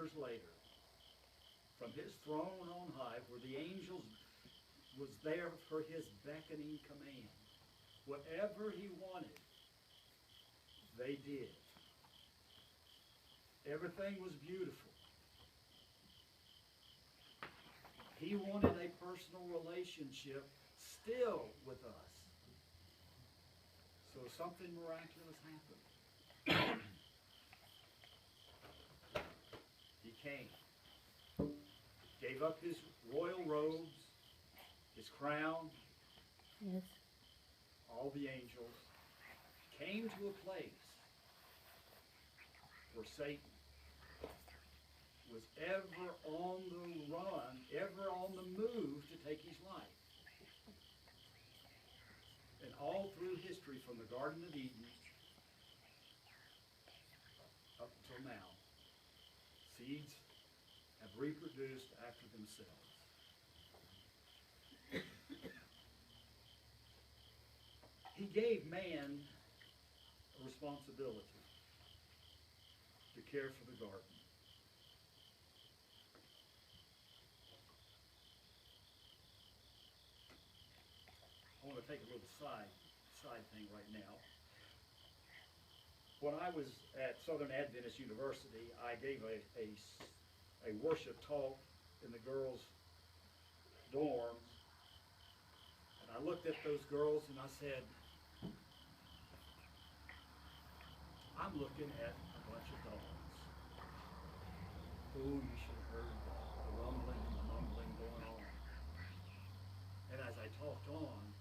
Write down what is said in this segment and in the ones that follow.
years later, from his throne on high, where the angels was there for his beckoning command. Whatever he wanted, they did. Everything was beautiful. He wanted a personal relationship still with us. So something miraculous happened. He came, gave up his royal robes, his crown, Yes. all the angels, came to a place where Satan was ever on the run, ever on the move to take his life. And all through history, from the Garden of Eden up until now, seeds have reproduced after themselves. He gave man a responsibility to care for the garden. I want to take a little side thing right now. When I was at Southern Adventist University, I gave a worship talk in the girls' dorms. And I looked at those girls and I said, I'm looking at a bunch of dogs. Oh, you should have heard the rumbling and the mumbling going on. And as I talked on,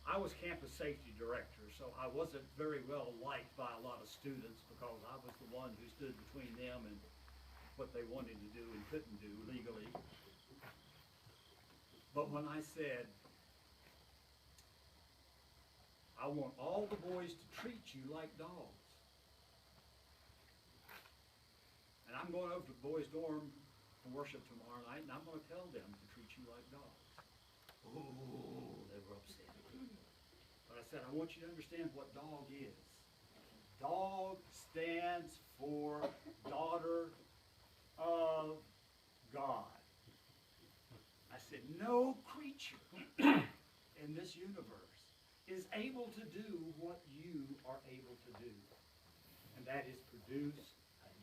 I was campus safety director, so I wasn't very well liked by a lot of students because I was the one who stood between them and what they wanted to do and couldn't do legally. But when I said, I want all the boys to treat you like dogs. And I'm going over to the boys' dorm for worship tomorrow night, and I'm going to tell them to treat you like dogs. Oh, they were upset. But I said, I want you to understand what dog is. Dog stands for daughter of God. I said, no creature in this universe is able to do what you are able to do. And that is produce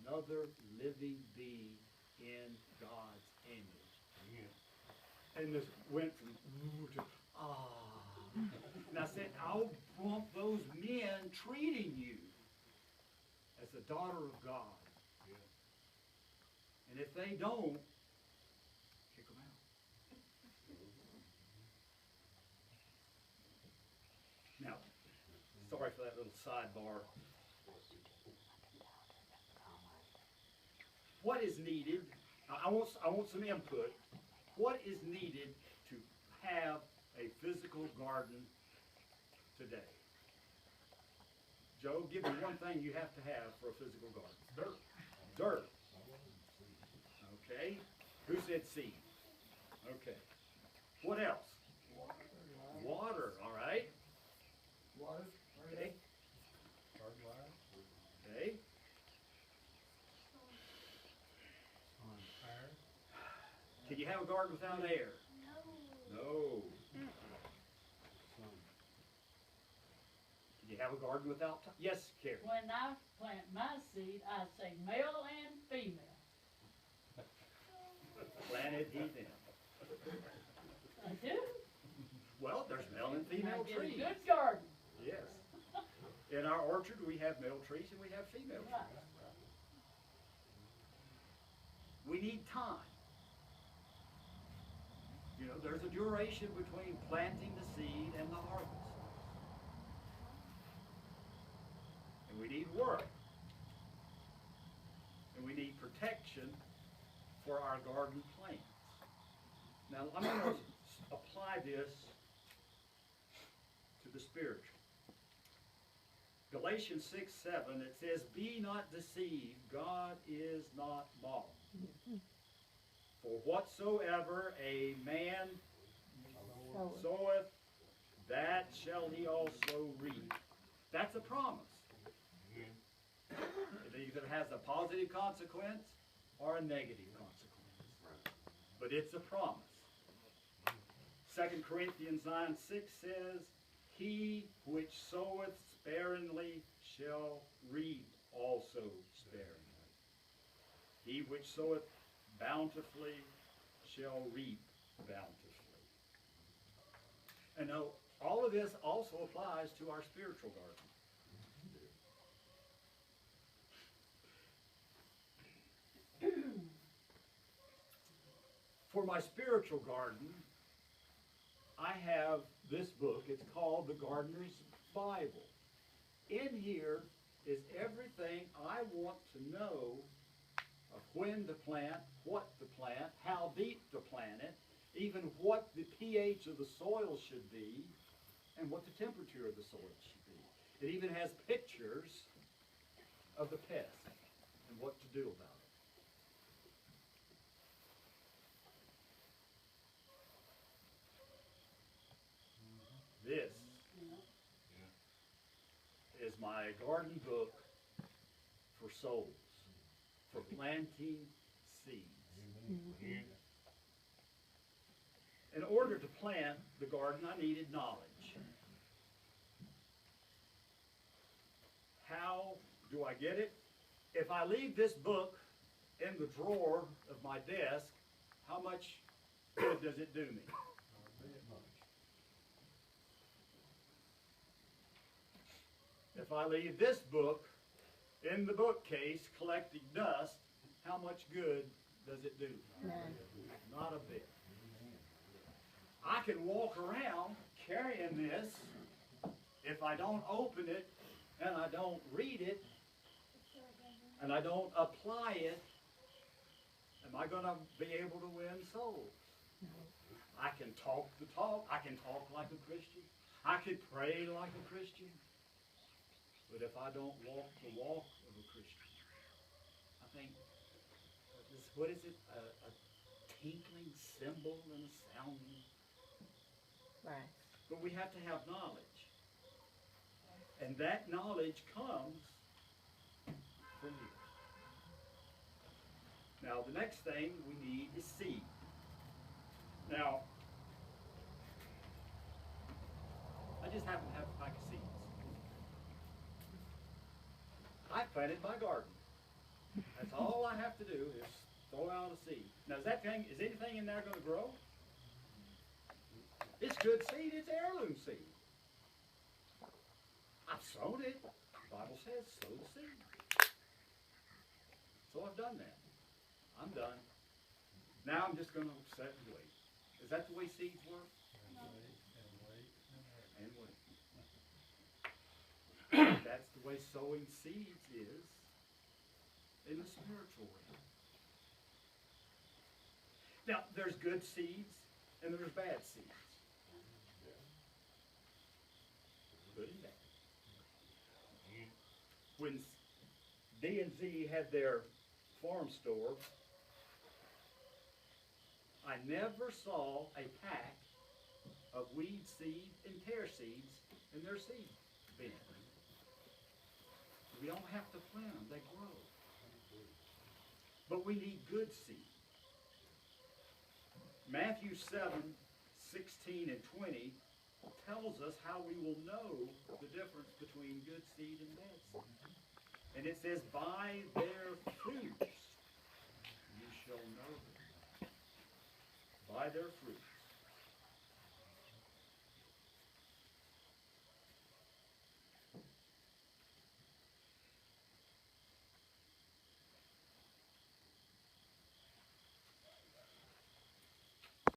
another living being in God's image. Yeah. And this went from ooh to ah. And I said, I want those men treating you as a daughter of God. Yeah. And if they don't, kick them out. Now, sorry for that little sidebar. What is needed? I want some input. What is needed to have a physical garden today? Joe, give me one thing you have to have for a physical garden. Dirt. Dirt. Okay. Who said seed? Okay. What else? Water. Water, all right. Water. Okay. Fertilizer. Okay. On fire. Can you have a garden without air? No. Sun. Can you have a garden without time? Yes, Carrie. When I plant my seed, I say male and female. Planted he them. I do. Well, there's male and And I female get a trees. good garden. Yes. In our orchard, we have male trees and we have female trees. Right. We need time. You know, there's a duration between planting the seed and the harvest. And we need work. And we need protection for our garden plants. Now, I'm going to apply this to the spiritual. Galatians 6:7, it says, be not deceived, God is not mocked. For whatsoever a man soweth, that shall he also reap. That's a promise. It either has a positive consequence or a negative consequence. But it's a promise. 2 Corinthians 9:6 says, he which soweth sparingly shall reap also sparingly. He which soweth bountifully shall reap bountifully. And now, all of this also applies to our spiritual garden. For my spiritual garden, I have this book. It's called The Gardener's Bible. In here is everything I want to know of when to plant, what to plant, how deep to plant it, even what the pH of the soil should be, and what the temperature of the soil should be. It even has pictures of the pest and what to do about it. This is my garden book for souls, for planting seeds. In order to plant the garden, I needed knowledge. How do I get it? If I leave this book in the drawer of my desk, how much good does it do me? If I leave this book in the bookcase collecting dust, how much good does it do? Not a bit. I can walk around carrying this. If I don't open it and I don't read it and I don't apply it, am I going to be able to win souls? I can talk the talk. I can talk like a Christian. I can pray like a Christian. But if I don't walk the walk of a Christian, I think, what is it? A tinkling cymbal and a sounding. Right. But we have to have knowledge. And that knowledge comes from here. Now, the next thing we need is seed. Now, I just happen to have a pack of seeds. I planted my garden. That's all I have to do is throw out a seed. Now, is anything in there going to grow? It's good seed. It's heirloom seed. I've sown it. The Bible says sow the seed. So I've done that. I'm done. Now I'm just going to sit and wait. Is that the way seeds work? And wait. That's the way sowing seeds is in the spiritual realm. Now, there's good seeds and there's bad seeds. Good and bad. When D&Z had their farm store, I never saw a pack of weed seed and tear seeds in their seed bin. We don't have to plant them, they grow. But we need good seed. Matthew 7:16 and 20 tells us how we will know the difference between good seed and bad seed. And it says, by their